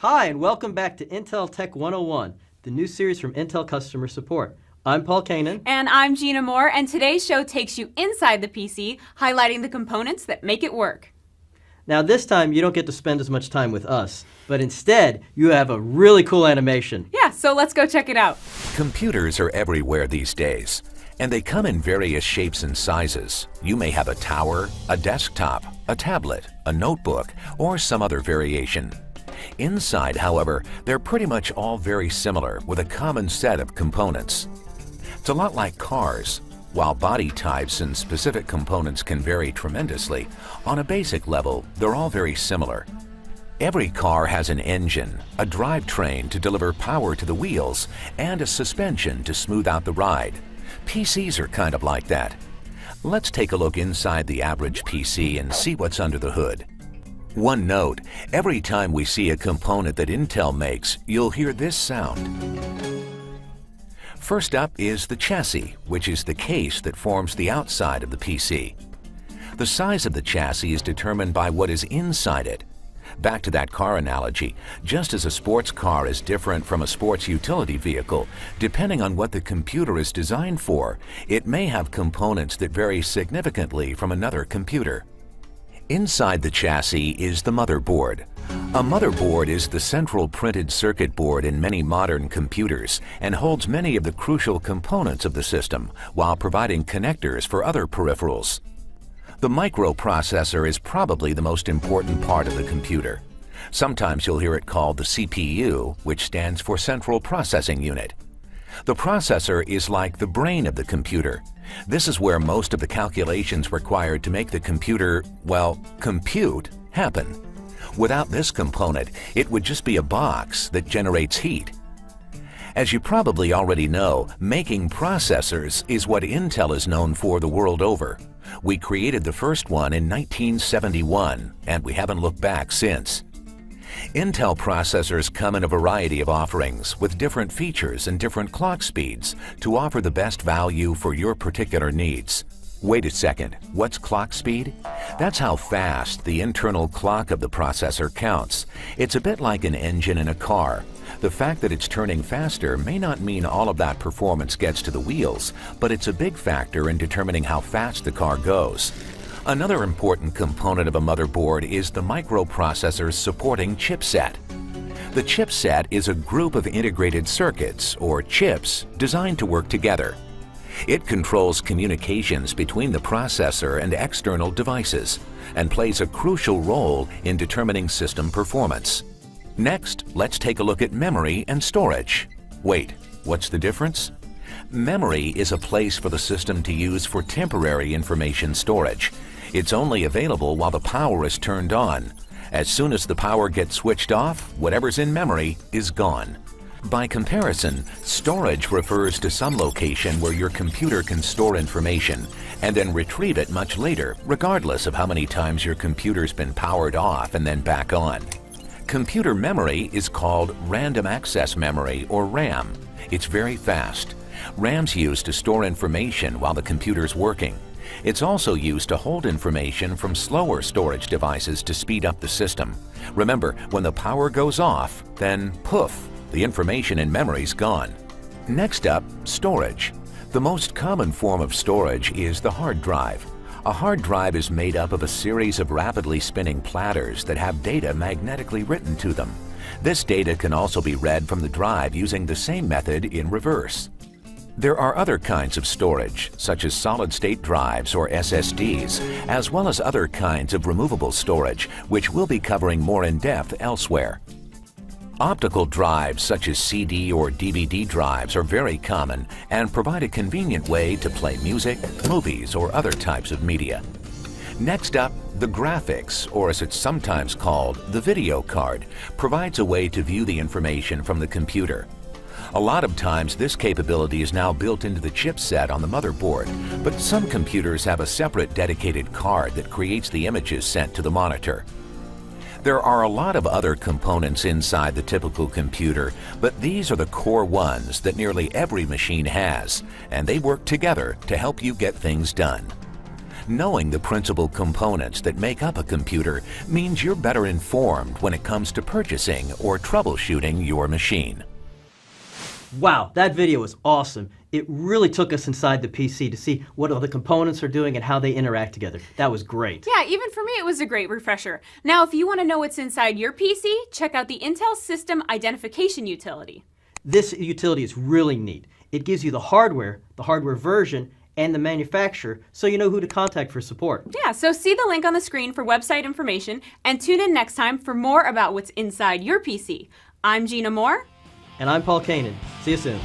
Hi, and welcome back to Intel Tech 101, the new series from Intel Customer Support. I'm Paul Kanan. And I'm Gina Moore, and today's show takes you inside the PC, highlighting the components that make it work. Now this time, you don't get to spend as much time with us, but instead, you have a really cool animation. Yeah, so let's go check it out. Computers are everywhere these days, and they come in various shapes and sizes. You may have a tower, a desktop, a tablet, a notebook, or some other variation. Inside, however, they're pretty much all very similar with a common set of components. It's a lot like cars. While body types and specific components can vary tremendously, on a basic level, they're all very similar. Every car has an engine, a drivetrain to deliver power to the wheels, and a suspension to smooth out the ride. PCs are kind of like that. Let's take a look inside the average PC and see what's under the hood. One note, every time we see a component that Intel makes, you'll hear this sound. First up is the chassis, which is the case that forms the outside of the PC. The size of the chassis is determined by what is inside it. Back to that car analogy, just as a sports car is different from a sports utility vehicle, depending on what the computer is designed for, it may have components that vary significantly from another computer. Inside the chassis is the motherboard. A motherboard is the central printed circuit board in many modern computers and holds many of the crucial components of the system while providing connectors for other peripherals. The microprocessor is probably the most important part of the computer. Sometimes you'll hear it called the CPU, which stands for Central Processing Unit. The processor is like the brain of the computer. This is where most of the calculations required to make the computer, well, compute, happen. Without this component, it would just be a box that generates heat. As you probably already know, making processors is what Intel is known for the world over. We created the first one in 1971, and we haven't looked back since. Intel processors come in a variety of offerings with different features and different clock speeds to offer the best value for your particular needs. Wait a second, what's clock speed? That's how fast the internal clock of the processor counts. It's a bit like an engine in a car. The fact that it's turning faster may not mean all of that performance gets to the wheels, but it's a big factor in determining how fast the car goes. Another important component of a motherboard is the microprocessor's supporting chipset. The chipset is a group of integrated circuits, or chips, designed to work together. It controls communications between the processor and external devices, and plays a crucial role in determining system performance. Next, let's take a look at memory and storage. Wait, what's the difference? Memory is a place for the system to use for temporary information storage. It's only available while the power is turned on. As soon as the power gets switched off, whatever's in memory is gone. By comparison, storage refers to some location where your computer can store information and then retrieve it much later, regardless of how many times your computer's been powered off and then back on. Computer memory is called random access memory, or RAM. It's very fast. RAM's used to store information while the computer's working. It's also used to hold information from slower storage devices to speed up the system. Remember, when the power goes off, then poof, the information in memory's gone. Next up, storage. The most common form of storage is the hard drive. A hard drive is made up of a series of rapidly spinning platters that have data magnetically written to them. This data can also be read from the drive using the same method in reverse. There are other kinds of storage, such as solid-state drives or SSDs, as well as other kinds of removable storage, which we'll be covering more in depth elsewhere. Optical drives, such as CD or DVD drives, are very common and provide a convenient way to play music, movies, or other types of media. Next up, the graphics, or as it's sometimes called, the video card, provides a way to view the information from the computer. A lot of times this capability is now built into the chipset on the motherboard, but some computers have a separate dedicated card that creates the images sent to the monitor. There are a lot of other components inside the typical computer, but these are the core ones that nearly every machine has, and they work together to help you get things done. Knowing the principal components that make up a computer means you're better informed when it comes to purchasing or troubleshooting your machine. Wow, that video was awesome. It really took us inside the PC to see what all the components are doing and how they interact together. That was great. Yeah, even for me it was a great refresher. Now if you want to know what's inside your PC, check out the Intel System Identification utility. This utility is really neat. It gives you the hardware version, and the manufacturer, so you know who to contact for support. Yeah, so see the link on the screen for website information and tune in next time for more about what's inside your PC. I'm Gina Moore. And I'm Paul Kanan. See you soon.